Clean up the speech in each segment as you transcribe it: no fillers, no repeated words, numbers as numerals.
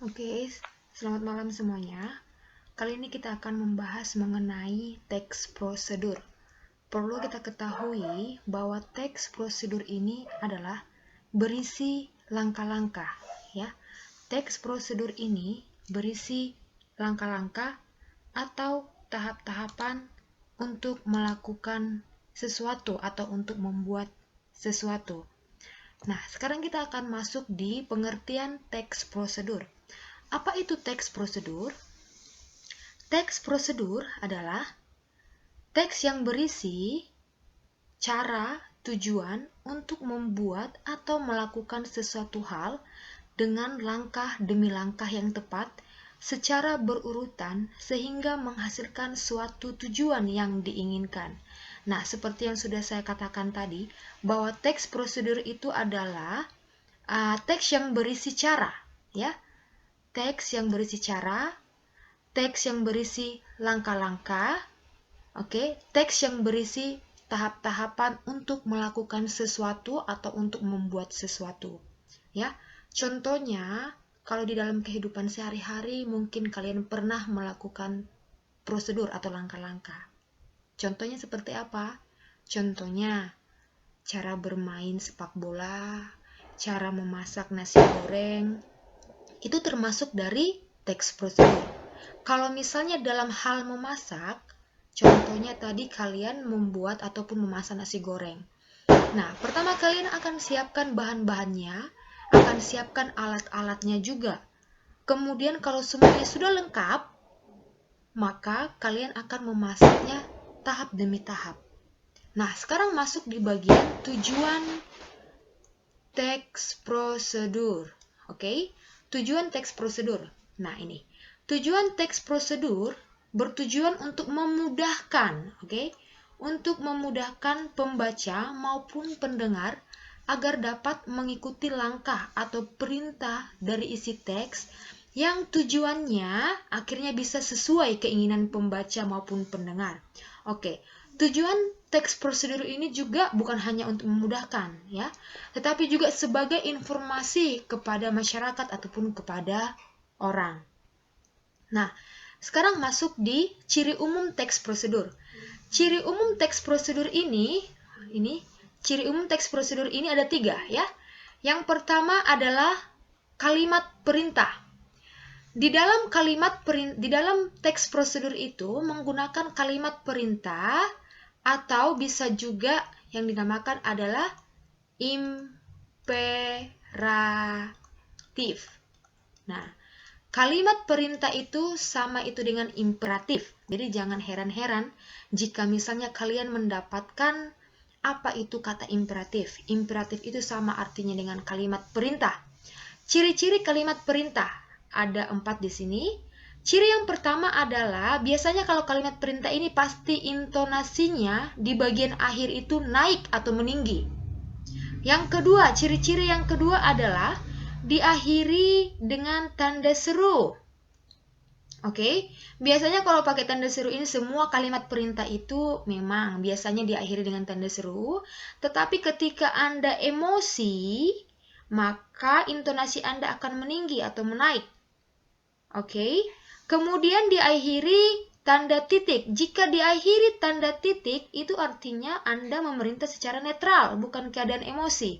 Oke, selamat malam semuanya. Kali ini kita akan membahas mengenai teks prosedur. Perlu kita ketahui bahwa teks prosedur ini adalah berisi langkah-langkah, ya. Teks prosedur ini berisi langkah-langkah atau tahap-tahapan untuk melakukan sesuatu atau untuk membuat sesuatu. Nah, sekarang kita akan masuk di pengertian teks prosedur. Apa itu teks prosedur? Teks prosedur adalah teks yang berisi cara, tujuan untuk membuat atau melakukan sesuatu hal dengan langkah demi langkah yang tepat secara berurutan sehingga menghasilkan suatu tujuan yang diinginkan. Nah, seperti yang sudah saya katakan tadi, bahwa teks prosedur itu adalah teks yang berisi cara, ya. Teks yang berisi cara, teks yang berisi langkah-langkah, teks yang berisi tahap-tahapan untuk melakukan sesuatu atau untuk membuat sesuatu. Ya, contohnya kalau di dalam kehidupan sehari-hari mungkin kalian pernah melakukan prosedur atau langkah-langkah. Contohnya seperti apa? Contohnya cara bermain sepak bola, cara memasak nasi goreng, itu termasuk dari teks prosedur. Kalau misalnya dalam hal memasak, contohnya tadi kalian membuat ataupun memasak nasi goreng. Nah, pertama kalian akan siapkan bahan-bahannya, akan siapkan alat-alatnya juga. Kemudian kalau semuanya sudah lengkap, maka kalian akan memasaknya tahap demi tahap. Nah, sekarang masuk di bagian tujuan teks prosedur. Tujuan teks prosedur. Nah, ini. Tujuan teks prosedur bertujuan untuk memudahkan, untuk memudahkan pembaca maupun pendengar agar dapat mengikuti langkah atau perintah dari isi teks yang tujuannya akhirnya bisa sesuai keinginan pembaca maupun pendengar. Tujuan teks prosedur ini juga bukan hanya untuk memudahkan, ya, tetapi juga sebagai informasi kepada masyarakat ataupun kepada orang. Nah, sekarang masuk di ciri umum teks prosedur. Ciri umum teks prosedur ini ciri umum teks prosedur ini ada 3, ya. Yang pertama adalah kalimat perintah. Di dalam teks prosedur itu menggunakan kalimat perintah atau bisa juga yang dinamakan adalah imperatif. Nah, kalimat perintah itu sama itu dengan imperatif. Jadi jangan heran-heran jika misalnya kalian mendapatkan apa itu kata imperatif. Imperatif itu sama artinya dengan kalimat perintah. Ciri-ciri kalimat perintah ada 4 di sini. Ciri yang pertama adalah biasanya kalau kalimat perintah ini pasti intonasinya di bagian akhir itu naik atau meninggi. Yang kedua, ciri-ciri yang kedua adalah diakhiri dengan tanda seru. Biasanya kalau pakai tanda seru ini semua kalimat perintah itu memang biasanya diakhiri dengan tanda seru, tetapi ketika Anda emosi, maka intonasi Anda akan meninggi atau menaik. Kemudian diakhiri tanda titik. Jika diakhiri tanda titik, itu artinya Anda memerintah secara netral, bukan keadaan emosi.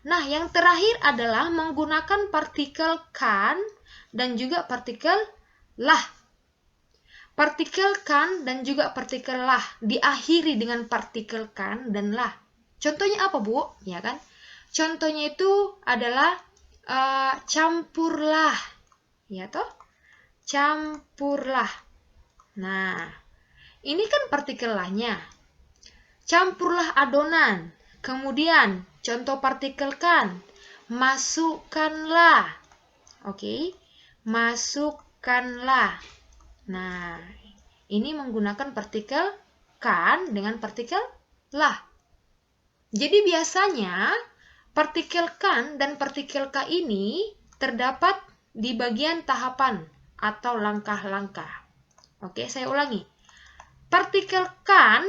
Nah, yang terakhir adalah menggunakan partikel kan dan juga partikel lah. Partikel kan dan juga partikel lah diakhiri dengan partikel kan dan lah. Contohnya apa, Bu? Ya kan? Contohnya itu adalah campurlah. Ya toh? Campurlah. Nah, ini kan partikel lahnya. Campurlah adonan. Kemudian, contoh partikel kan. Masukkanlah. Masukkanlah. Nah, ini menggunakan partikel kan dengan partikel lah. Jadi biasanya partikel kan dan partikel ka ini terdapat di bagian tahapan atau langkah-langkah. Saya ulangi. Partikel kan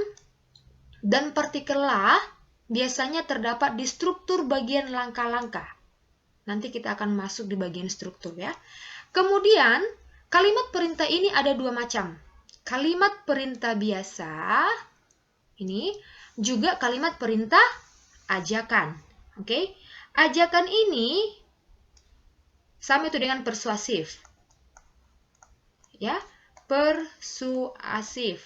dan partikel lah biasanya terdapat di struktur bagian langkah-langkah. Nanti kita akan masuk di bagian struktur ya. Kemudian, kalimat perintah ini ada dua macam. Kalimat perintah biasa, ini juga kalimat perintah ajakan. Oke, ajakan ini sama itu dengan persuasif. Ya, persuasif.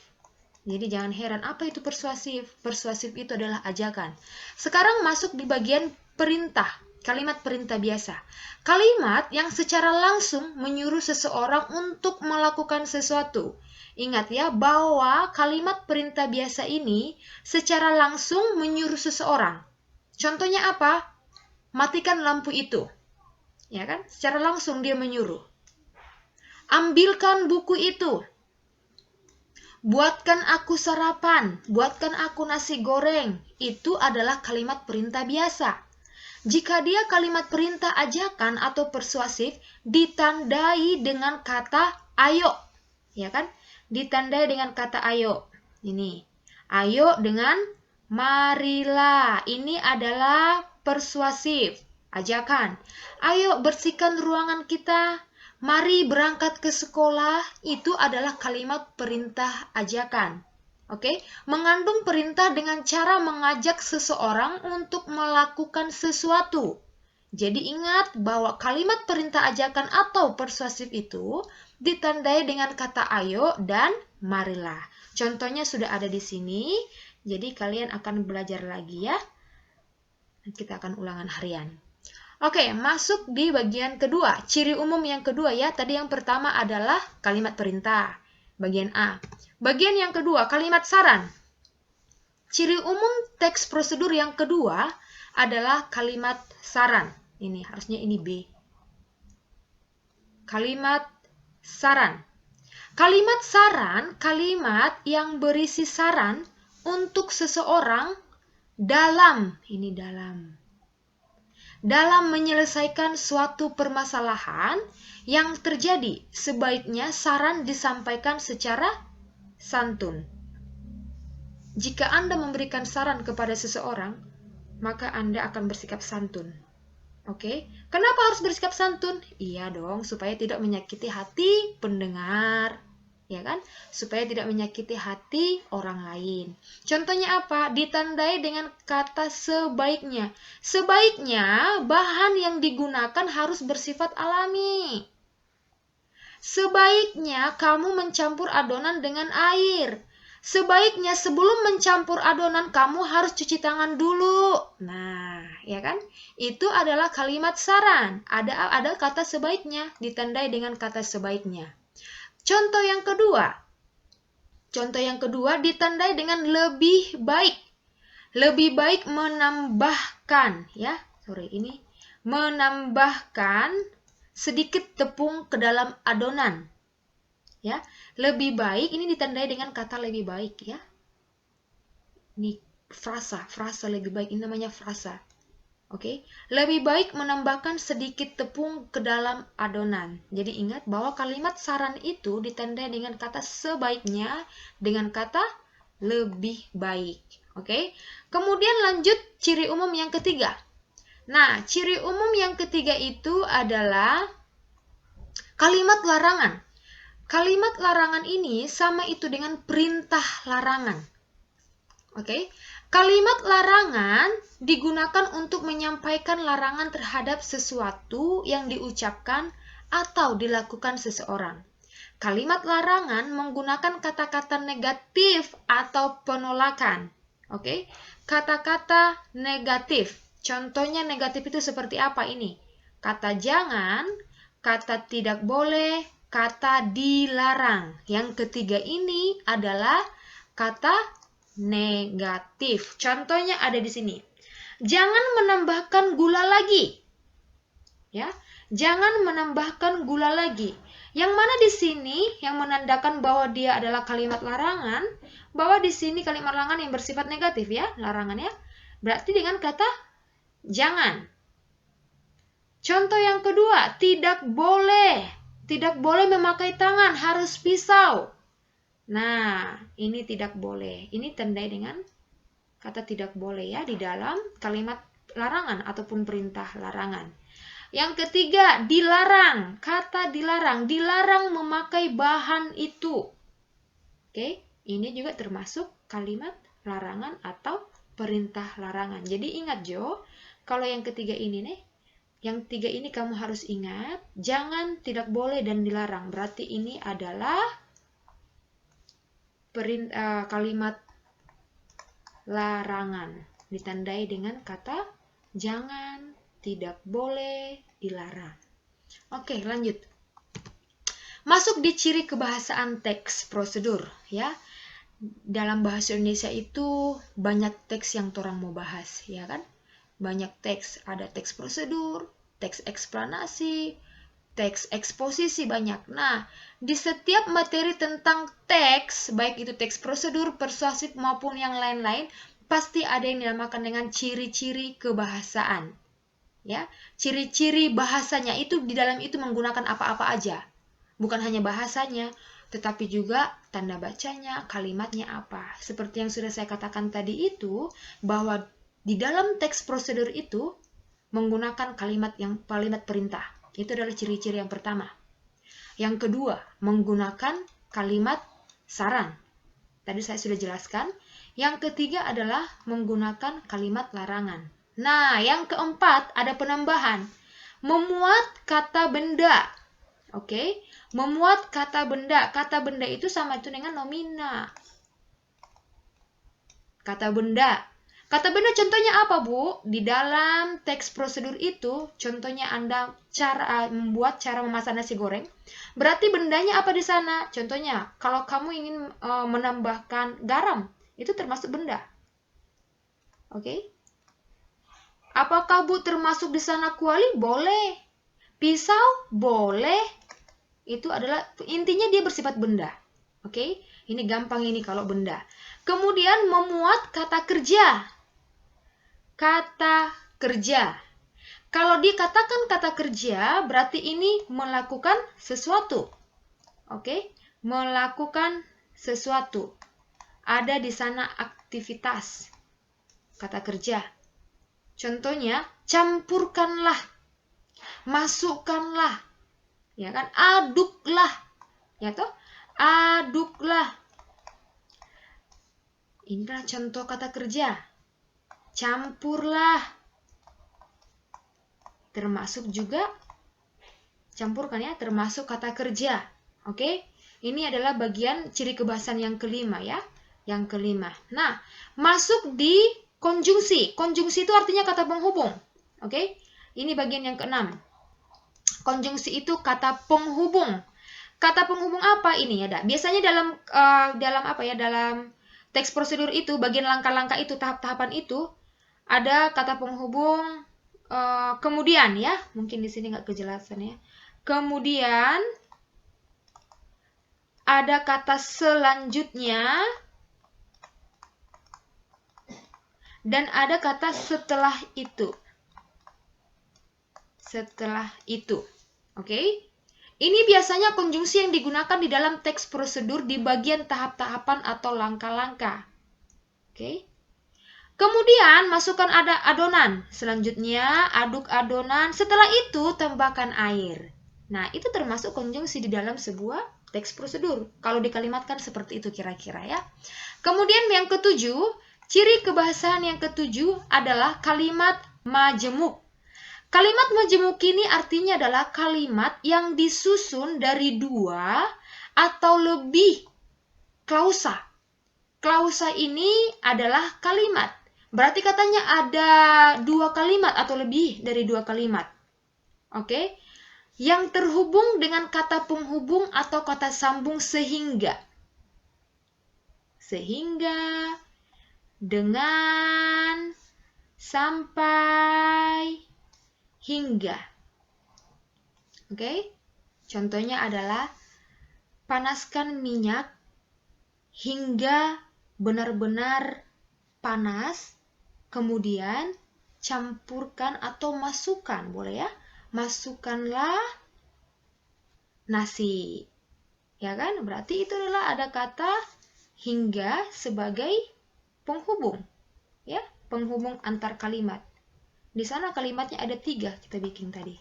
Jadi jangan heran, apa itu persuasif? Persuasif itu adalah ajakan. Sekarang masuk di bagian perintah. Kalimat perintah biasa. Kalimat yang secara langsung menyuruh seseorang untuk melakukan sesuatu. Ingat ya, bahwa kalimat perintah biasa ini secara langsung menyuruh seseorang. Contohnya apa? Matikan lampu itu. Ya kan? Secara langsung dia menyuruh. Ambilkan buku itu. Buatkan aku sarapan. Buatkan aku nasi goreng. Itu adalah kalimat perintah biasa. Jika dia kalimat perintah ajakan atau persuasif, ditandai dengan kata ayo. Ya kan? Ditandai dengan kata ayo. Ini. Ayo dengan marilah. Ini adalah persuasif. Ajakan. Ayo bersihkan ruangan kita. Mari berangkat ke sekolah. Itu adalah kalimat perintah ajakan. Oke, mengandung perintah dengan cara mengajak seseorang untuk melakukan sesuatu. Jadi ingat bahwa kalimat perintah ajakan atau persuasif itu ditandai dengan kata ayo dan marilah. Contohnya sudah ada di sini, jadi kalian akan belajar lagi ya. Kita akan ulangan harian. Oke, masuk di bagian kedua, ciri umum yang kedua ya. Tadi yang pertama adalah kalimat perintah, bagian A. Bagian yang kedua, kalimat saran. Ciri umum teks prosedur yang kedua adalah kalimat saran. Ini harusnya ini B. Kalimat saran. Kalimat saran, kalimat yang berisi saran untuk seseorang dalam menyelesaikan suatu permasalahan yang terjadi. Sebaiknya saran disampaikan secara santun. Jika Anda memberikan saran kepada seseorang, maka Anda akan bersikap santun. Oke? Kenapa harus bersikap santun? Iya dong, supaya tidak menyakiti hati pendengar. Ya kan? Supaya tidak menyakiti hati orang lain. Contohnya apa? Ditandai dengan kata sebaiknya. Sebaiknya bahan yang digunakan harus bersifat alami. Sebaiknya kamu mencampur adonan dengan air. Sebaiknya sebelum mencampur adonan kamu harus cuci tangan dulu. Nah, ya kan? Itu adalah kalimat saran. Ada kata sebaiknya, ditandai dengan kata sebaiknya. Contoh yang kedua ditandai dengan lebih baik. Lebih baik menambahkan, ya. Menambahkan sedikit tepung ke dalam adonan. Ya, lebih baik ini ditandai dengan kata lebih baik ya. Ini frasa lebih baik ini namanya frasa. Oke, lebih baik menambahkan sedikit tepung ke dalam adonan. Jadi ingat bahwa kalimat saran itu ditandai dengan kata sebaiknya dengan kata lebih baik. Oke. Kemudian lanjut ciri umum yang ketiga. Nah, ciri umum yang ketiga itu adalah kalimat larangan. Kalimat larangan ini sama itu dengan perintah larangan. Oke. Kalimat larangan digunakan untuk menyampaikan larangan terhadap sesuatu yang diucapkan atau dilakukan seseorang. Kalimat larangan menggunakan kata-kata negatif atau penolakan. Oke. Kata-kata negatif. Contohnya negatif itu seperti apa ini? Kata jangan, kata tidak boleh, kata dilarang. Yang ketiga ini adalah kata negatif. Contohnya ada di sini. Jangan menambahkan gula lagi. Ya, jangan menambahkan gula lagi. Yang mana di sini yang menandakan bahwa dia adalah kalimat larangan, bahwa di sini kalimat larangan yang bersifat negatif ya, larangan ya. Berarti dengan kata jangan. Contoh yang kedua, tidak boleh. Tidak boleh memakai tangan, harus pisau. Nah, ini tidak boleh. Ini tandai dengan kata tidak boleh ya di dalam kalimat larangan ataupun perintah larangan. Yang ketiga, dilarang. Kata dilarang. Dilarang memakai bahan itu. Oke, ini juga termasuk kalimat larangan atau perintah larangan. Jadi ingat Jo, kalau yang ketiga ini nih, yang tiga ini kamu harus ingat, jangan, tidak boleh, dan dilarang. Berarti ini adalah kalimat larangan. Ditandai dengan kata jangan, tidak boleh, dilarang. Oke, lanjut. Masuk di ciri kebahasaan teks prosedur, ya. Dalam bahasa Indonesia itu banyak teks yang orang mau bahas, ya kan? Banyak teks, ada teks prosedur, teks eksplanasi, teks eksposisi, banyak. Nah, di setiap materi tentang teks, baik itu teks prosedur, persuasif maupun yang lain-lain, pasti ada yang dinamakan dengan ciri-ciri kebahasaan. Ya, ciri-ciri bahasanya itu di dalam itu menggunakan apa-apa aja. Bukan hanya bahasanya, tetapi juga tanda bacanya, kalimatnya apa. Seperti yang sudah saya katakan tadi itu, bahwa di dalam teks prosedur itu menggunakan kalimat perintah. Itu adalah ciri-ciri yang pertama. Yang kedua, menggunakan kalimat saran. Tadi saya sudah jelaskan. Yang ketiga adalah menggunakan kalimat larangan. Nah, yang keempat ada penambahan. Memuat kata benda. Oke, memuat kata benda. Kata benda itu sama itu dengan nomina. Kata benda. Kata benda contohnya apa, Bu? Di dalam teks prosedur itu, contohnya Anda membuat cara memasak nasi goreng. Berarti bendanya apa di sana? Contohnya, kalau kamu ingin menambahkan garam, itu termasuk benda. Oke? Apakah Bu termasuk di sana kuali? Boleh. Pisau? Boleh. Itu adalah, intinya dia bersifat benda. Oke? Ini gampang ini kalau benda. Kemudian memuat kata kerja. Kata kerja. Kalau dikatakan kata kerja, berarti ini melakukan sesuatu. Oke? Melakukan sesuatu. Ada di sana aktivitas. Kata kerja. Contohnya, campurkanlah. Masukkanlah. Ya kan? Aduklah. Ya toh? Aduklah. Inilah contoh kata kerja. Campurlah. Termasuk juga campurkan ya, termasuk kata kerja. Oke? Ini adalah bagian ciri kebahasan yang kelima ya. Yang kelima. Nah, masuk di konjungsi. Konjungsi itu artinya kata penghubung. Oke? Ini bagian yang keenam. Konjungsi itu kata penghubung. Kata penghubung apa ini ya? Biasanya dalam teks prosedur itu, bagian langkah-langkah itu, tahap-tahapan itu, ada kata penghubung kemudian ya. Mungkin di sini nggak kejelasan ya. Kemudian ada kata selanjutnya dan ada kata setelah itu. Setelah itu. Oke? Ini biasanya konjungsi yang digunakan di dalam teks prosedur di bagian tahap-tahapan atau langkah-langkah. Oke? Kemudian masukkan ada adonan. Selanjutnya aduk adonan. Setelah itu tambahkan air. Nah, itu termasuk konjungsi di dalam sebuah teks prosedur. Kalau dikalimatkan seperti itu kira-kira ya. Kemudian yang ketujuh, ciri kebahasaan yang ketujuh adalah kalimat majemuk. Kalimat majemuk ini artinya adalah kalimat yang disusun dari dua atau lebih klausa. Klausa ini adalah kalimat. Berarti katanya ada dua kalimat atau lebih dari dua kalimat. Oke? Yang terhubung dengan kata penghubung atau kata sambung sehingga. Sehingga, dengan, sampai, hingga. Oke? Contohnya adalah panaskan minyak hingga benar-benar panas, kemudian campurkan atau masukkan, boleh ya? Masukkanlah nasi. Ya kan? Berarti itu adalah ada kata hingga sebagai penghubung. Ya, penghubung antar kalimat. Di sana kalimatnya ada 3 kita bikin tadi.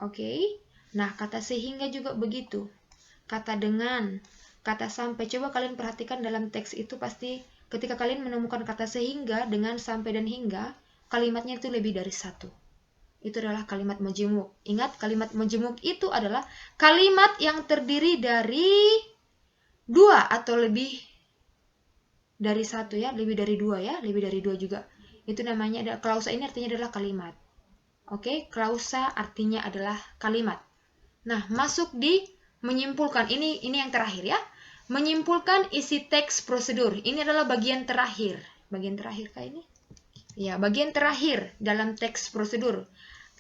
Oke. Nah, kata sehingga juga begitu. Kata dengan, kata sampai. Coba kalian perhatikan dalam teks itu pasti ketika kalian menemukan kata sehingga, dengan, sampai, dan hingga, kalimatnya itu lebih dari satu. Itu adalah kalimat majemuk. Ingat, kalimat majemuk itu adalah kalimat yang terdiri dari dua atau lebih dari satu ya, lebih dari dua ya, lebih dari dua juga. Itu namanya ada klausa, ini artinya adalah kalimat. Oke, klausa artinya adalah kalimat. Nah, masuk di menyimpulkan. Ini yang terakhir ya. Menyimpulkan isi teks prosedur. Ini adalah bagian terakhir. Bagian terakhir kayak ini? Ya, bagian terakhir dalam teks prosedur.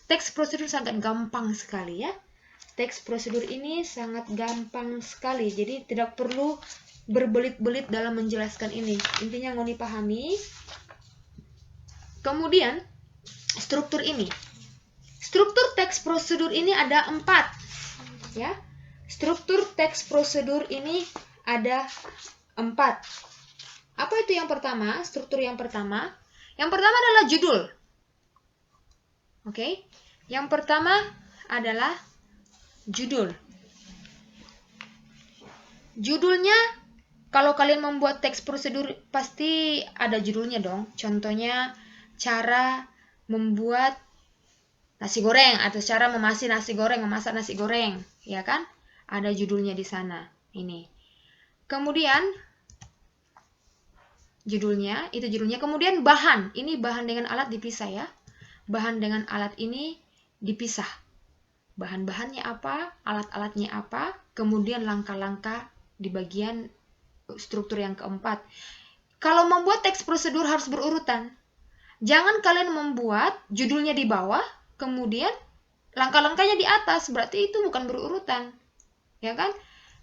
Teks prosedur sangat gampang sekali ya. Teks prosedur ini sangat gampang sekali. Jadi tidak perlu berbelit-belit dalam menjelaskan ini. Intinya mau dipahami. Kemudian struktur ini. Struktur teks prosedur ini ada 4. Ya. Struktur teks prosedur ini ada 4. Apa itu yang pertama? Struktur yang pertama. Yang pertama adalah judul. Oke. Yang pertama adalah judul. Judulnya, kalau kalian membuat teks prosedur pasti ada judulnya dong. Contohnya cara membuat nasi goreng atau cara memasak nasi goreng, ya kan? Ada judulnya di sana. Ini. Kemudian judulnya, itu judulnya. Kemudian bahan. Ini bahan dengan alat dipisah ya. Bahan dengan alat ini dipisah. Bahan-bahannya apa, alat-alatnya apa, kemudian langkah-langkah di bagian struktur yang keempat. Kalau membuat teks prosedur harus berurutan. Jangan kalian membuat judulnya di bawah, kemudian langkah-langkahnya di atas, berarti itu bukan berurutan. Ya kan?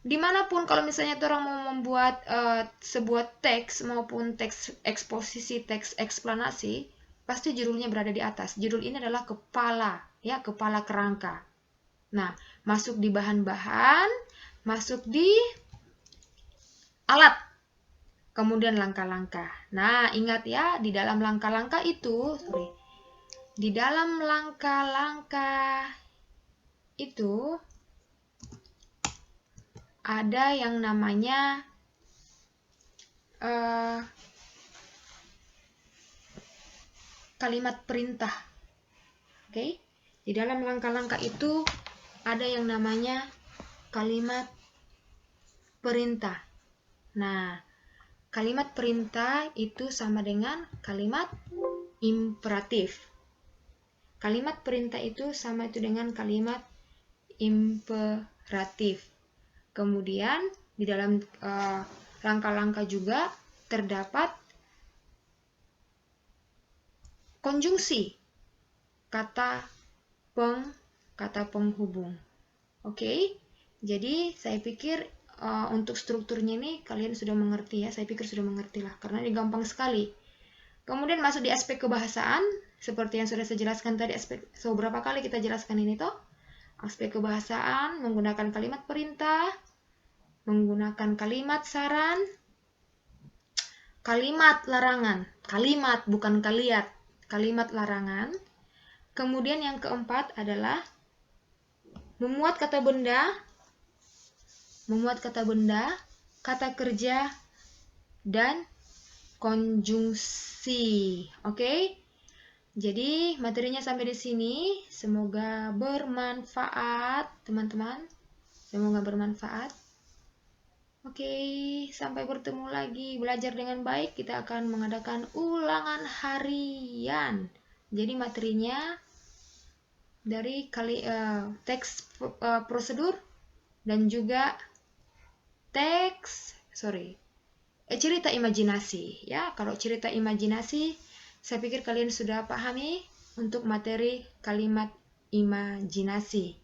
Dimanapun kalau misalnya orang mau membuat sebuah teks maupun teks eksposisi, teks eksplanasi, pasti judulnya berada di atas. Judul ini adalah kepala, ya, kepala kerangka. Nah, masuk di bahan-bahan, masuk di alat, kemudian langkah-langkah. Nah, ingat ya, di dalam langkah-langkah itu, di dalam langkah-langkah itu ada yang namanya kalimat perintah. Oke? Di dalam langkah-langkah itu ada yang namanya kalimat perintah. Nah, kalimat perintah itu sama dengan kalimat imperatif. Kalimat perintah itu sama itu dengan kalimat imperatif. Kemudian di dalam langkah-langkah juga terdapat konjungsi kata penghubung. Oke, jadi saya pikir untuk strukturnya ini kalian sudah mengerti ya. Saya pikir sudah mengerti lah, karena ini gampang sekali. Kemudian masuk di aspek kebahasaan, seperti yang sudah saya jelaskan tadi. Beberapa kali kita jelaskan ini toh. Aspek kebahasaan menggunakan kalimat perintah, menggunakan kalimat saran, kalimat larangan. Kalimat bukan kaliat, kalimat larangan. Kemudian yang keempat adalah memuat kata benda, kata kerja, dan konjungsi. Oke? Jadi materinya sampai di sini. Semoga bermanfaat, teman-teman. Semoga bermanfaat. Oke, sampai bertemu lagi. Belajar dengan baik. Kita akan mengadakan ulangan harian. Jadi materinya dari teks prosedur dan juga cerita imajinasi ya. Kalau cerita imajinasi, saya pikir kalian sudah pahami untuk materi kalimat imajinasi.